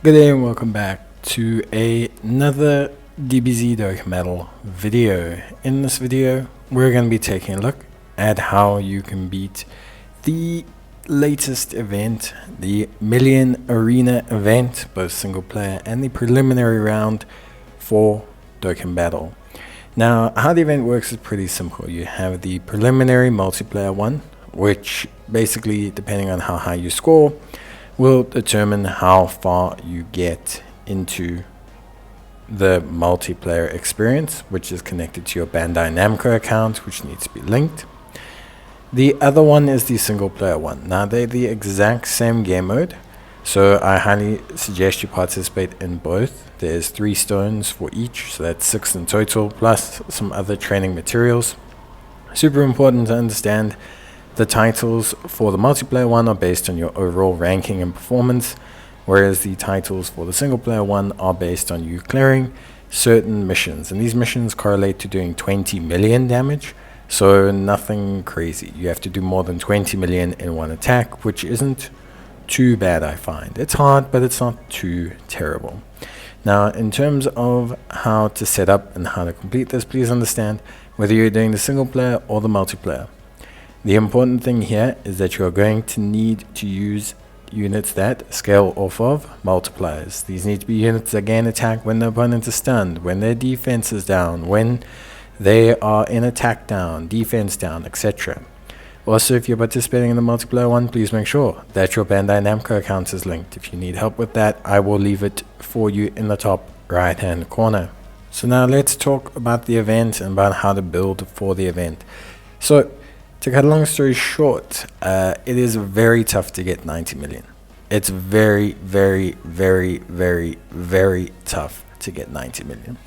Good day and welcome back to another DBZ Dokkan Metal video. In this video, we're going to be taking a look at how you can beat the latest event, the Million Arena event, both single player and the preliminary round for Dokkan Battle. Now, how the event works is pretty simple. You have the preliminary multiplayer one, which basically, depending on how high you score, will determine how far you get into the multiplayer experience, which is connected to your Bandai Namco account, which needs to be linked. The other one is the single player one. Now they're the exact same game mode, so I highly suggest you participate in both. There's 3 stones for each, so that's 6 in total, plus some other training materials. Super important to understand. The titles for the multiplayer one are based on your overall ranking and performance, whereas the titles for the single player one are based on you clearing certain missions. And these missions correlate to doing 20 million damage, so nothing crazy. You have to do more than 20 million in one attack, which isn't too bad, I find. It's hard, but it's not too terrible. Now, in terms of how to set up and how to complete this, please understand whether you're doing the single player or the multiplayer. The important thing here is that you're going to need to use units that scale off of multipliers. These need to be units that gain attack when the opponent is stunned, when their defense is down, when they are in attack down, defense down, etc. Also, if you're participating in the multiplayer one, please make sure that your Bandai Namco account is linked. If you need help with that, I will leave it for you in the top right hand corner. So now let's talk about the event and about how to build for the event. So to cut a long story short, it is very tough to get 90 million. It's very, very, very, very, very tough to get 90 million.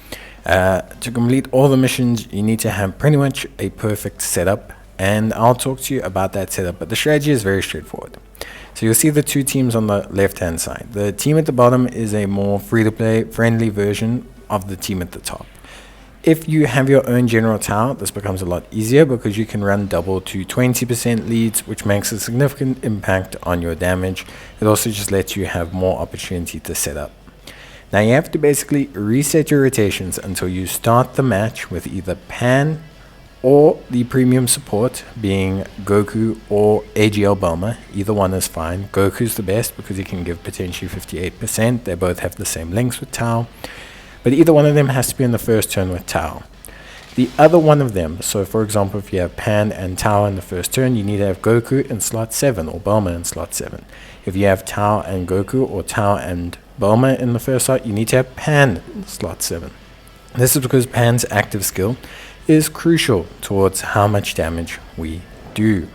To complete all the missions, you need to have pretty much a perfect setup, and I'll talk to you about that setup, but the strategy is very straightforward. So you'll see the 2 teams on the left-hand side. The team at the bottom is a more free-to-play friendly version of the team at the top. If you have your own General Tao, this becomes a lot easier because you can run double to 20% leads, which makes a significant impact on your damage. It also just lets you have more opportunity to set up. Now you have to basically reset your rotations until you start the match with either Pan or the premium support, being Goku or AGL Bulma. Either one is fine. Goku's the best because he can give potentially 58%. They both have the same links with Tao. But either one of them has to be in the first turn with Tao. The other one of them, so for example, if you have Pan and Tao in the first turn, you need to have Goku in slot 7 or Bulma in slot 7. If you have Tao and Goku or Tao and Bulma in the first slot, you need to have Pan in slot 7. This is because Pan's active skill is crucial towards how much damage we do.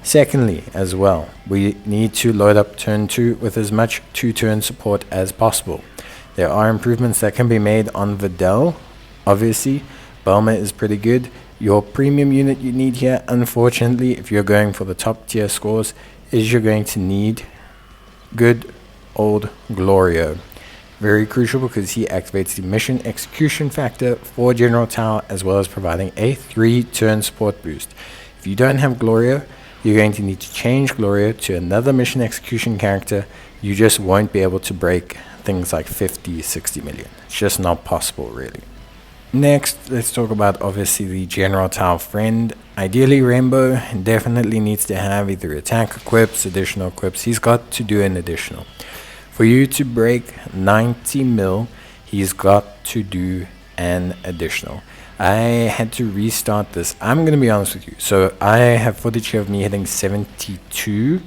Secondly, as well, we need to load up turn 2 with as much 2-turn support as possible. There are improvements that can be made on Videl. Obviously, Bulma is pretty good. Your premium unit you need here, unfortunately, if you're going for the top tier scores, is you're going to need good old Glorio. Very crucial because he activates the mission execution factor for General Tao, as well as providing a 3-turn support boost. If you don't have Glorio, you're going to need to change Glorio to another mission execution character. You just won't be able to break things like 50, 60 million. It's just not possible, really. Next, let's talk about obviously the General Tao friend. Ideally, Rainbow definitely needs to have either attack equips, additional equips. He's got to do an additional. For you to break 90 mil, he's got to do an additional. I had to restart this. I'm going to be honest with you. So I have footage of me hitting 72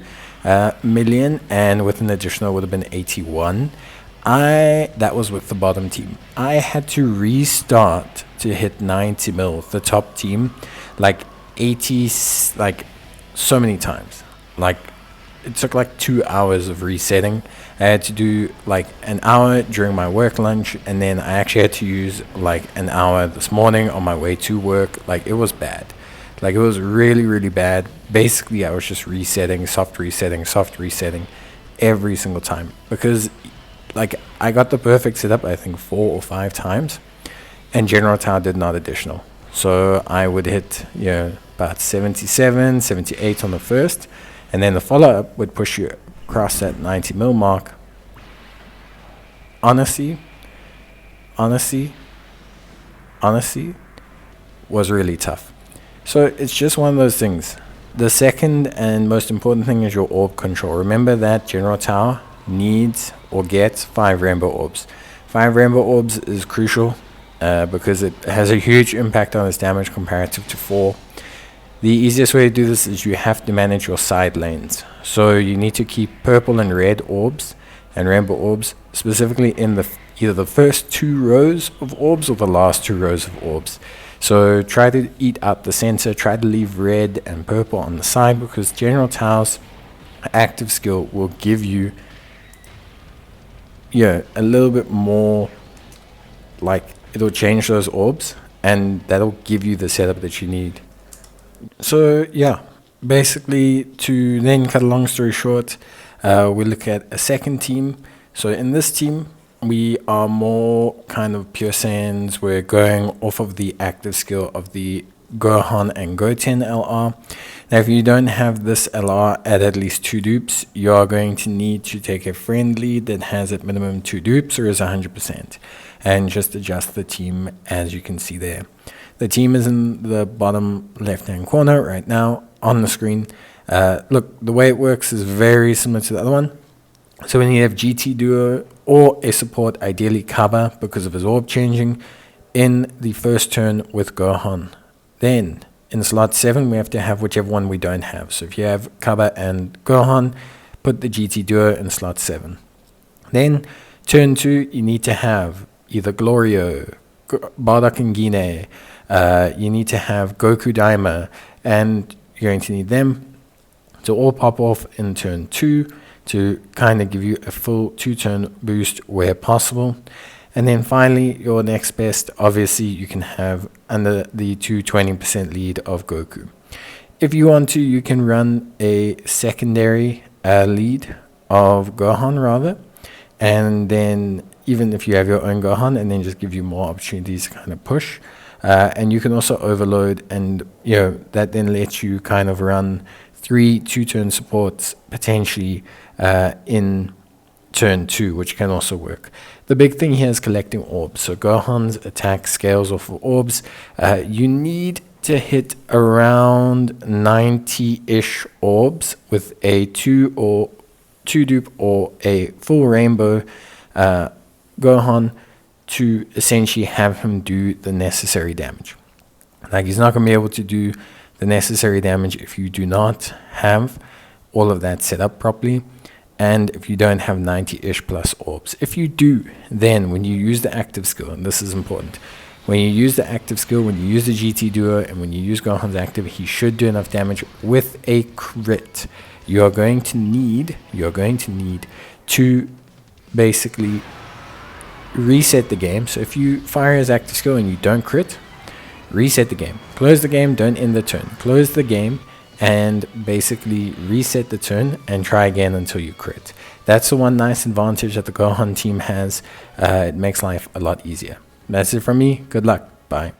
million, and with an additional would have been 81. That was with the bottom team. I had to restart to hit 90 mil, the top team, like 80, like so many times. Like it took like 2 hours of resetting. I had to do like an hour during my work lunch, and then I actually had to use like an hour this morning on my way to work. Like it was bad. Like it was really, really bad. Basically, I was just resetting, soft resetting every single time, because like I got the perfect setup I think 4 or 5 times, and General Tao did not additional. So I would hit about 77, 78 on the first, and then the follow-up would push you across that 90 mil mark, honestly, was really tough. So it's just one of those things. The second and most important thing is your orb control. Remember that General Tao needs or gets 5 rainbow orbs. 5 rainbow orbs is crucial because it has a huge impact on its damage comparative to 4. The easiest way to do this is you have to manage your side lanes. So you need to keep purple and red orbs and rainbow orbs specifically in either the first 2 rows of orbs or the last 2 rows of orbs. So try to eat out the center, try to leave red and purple on the side, because General Tao's active skill will give you a little bit more, like, it'll change those orbs and that'll give you the setup that you need. So yeah, basically, to then cut a long story short, we look at a second team. So in this team, we are more kind of pure Saiyans. We're going off of the active skill of the Gohan and Goten LR. Now, if you don't have this LR at least 2 dupes, you are going to need to take a friend lead that has at minimum 2 dupes or is 100%, and just adjust the team as you can see there. The team is in the bottom left-hand corner right now on the screen. Look, the way it works is very similar to the other one. So when you have GT Duo or a support, ideally Kaba because of his orb changing, in the first turn with Gohan. Then in slot 7, we have to have whichever one we don't have. So if you have Kaba and Gohan, put the GT Duo in slot 7. Then turn 2, you need to have either Glorio, Bardock and Gine, you need to have Goku Daima, and you're going to need them to all pop off in turn 2 to kind of give you a full 2-turn boost where possible. And then finally, your next best, obviously, you can have under the 220% lead of Goku. If you want to, you can run a secondary lead of Gohan rather, and then even if you have your own Gohan, and then just give you more opportunities to kind of push. And you can also overload, and that then lets you kind of run 3 2-turn supports potentially in turn 2, which can also work. The big thing here is collecting orbs. So Gohan's attack scales off of orbs. You need to hit around 90-ish orbs with a 2 dupe or a full rainbow Gohan to essentially have him do the necessary damage. Like, he's not going to be able to do the necessary damage if you do not have all of that set up properly, and if you don't have 90-ish plus orbs. If you do, then when you use the active skill, and this is important, when you use the active skill, when you use the GT Duo, and when you use Gohan's active, he should do enough damage with a crit. You're going to need to basically reset the game. So if you fire his active skill and you don't crit, reset the game. Close the game, don't end the turn. Close the game and basically reset the turn and try again until you crit. That's the one nice advantage that the Gohan team has. It makes life a lot easier. That's it from me. Good luck. Bye.